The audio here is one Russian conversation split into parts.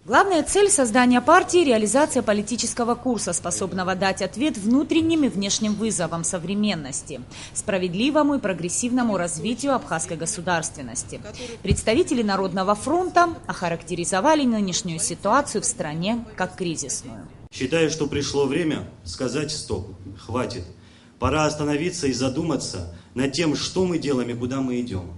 Главная цель создания партии – реализация политического курса, способного дать ответ внутренним и внешним вызовам современности, справедливому и прогрессивному развитию абхазской государственности. Представители Народного фронта охарактеризовали нынешнюю ситуацию в стране как кризисную. Считаю, что пришло время сказать стоп, хватит. Пора остановиться и задуматься над тем, что мы делаем и куда мы идем.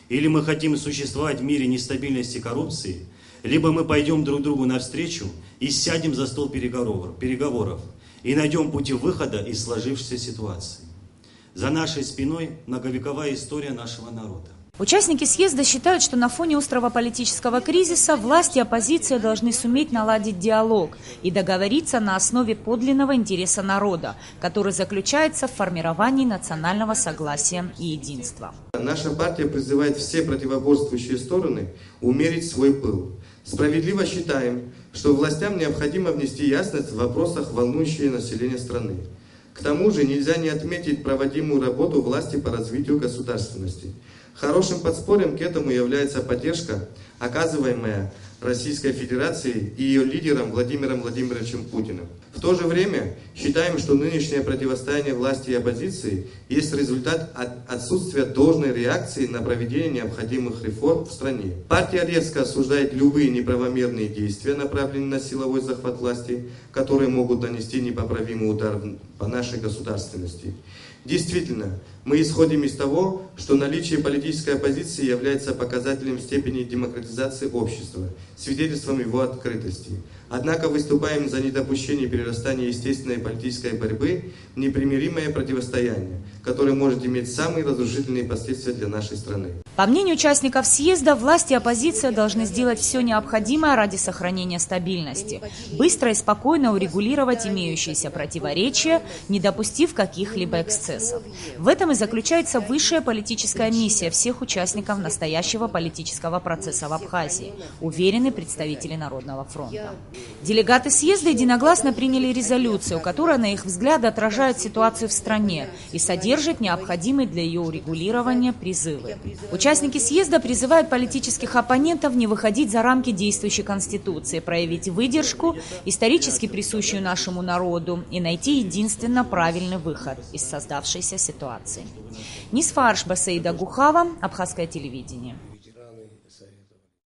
Или мы хотим существовать в мире нестабильности и коррупции, либо мы пойдем друг другу навстречу и сядем за стол переговоров и найдем пути выхода из сложившейся ситуации. За нашей спиной многовековая история нашего народа. Участники съезда считают, что на фоне острого политического кризиса власть и оппозиция должны суметь наладить диалог и договориться на основе подлинного интереса народа, который заключается в формировании национального согласия и единства. Наша партия призывает все противоборствующие стороны умерить свой пыл. Справедливо считаем, что властям необходимо внести ясность в вопросах, волнующих население страны. К тому же нельзя не отметить проводимую работу власти по развитию государственности. Хорошим подспорьем к этому является поддержка, оказываемая Российской Федерацией и ее лидером Владимиром Владимировичем Путиным. В то же время считаем, что нынешнее противостояние власти и оппозиции есть результат отсутствия должной реакции на проведение необходимых реформ в стране. Партия резко осуждает любые неправомерные действия, направленные на силовой захват власти, которые могут нанести непоправимый удар по нашей государственности. Действительно, мы исходим из того, что наличие политической оппозиции является показателем степени демократизации общества, свидетельством его открытости. Однако выступаем за недопущение перерастания естественной политической борьбы в непримиримое противостояние, которое может иметь самые разрушительные последствия для нашей страны. По мнению участников съезда, власть и оппозиция должны сделать все необходимое ради сохранения стабильности, быстро и спокойно урегулировать имеющиеся противоречия, не допустив каких-либо эксцессов. В этом и заключается высшая политическая миссия всех участников настоящего политического процесса в Абхазии, уверены представители Народного фронта. Делегаты съезда единогласно приняли резолюцию, которая, на их взгляд, отражает ситуацию в стране и содержит необходимые для ее урегулирования призывы. Участники съезда призывают политических оппонентов не выходить за рамки действующей Конституции, проявить выдержку, исторически присущую нашему народу, и найти единственно правильный выход из создавшейся ситуации. Нисфарш Басаида Гухава, Абхазское телевидение.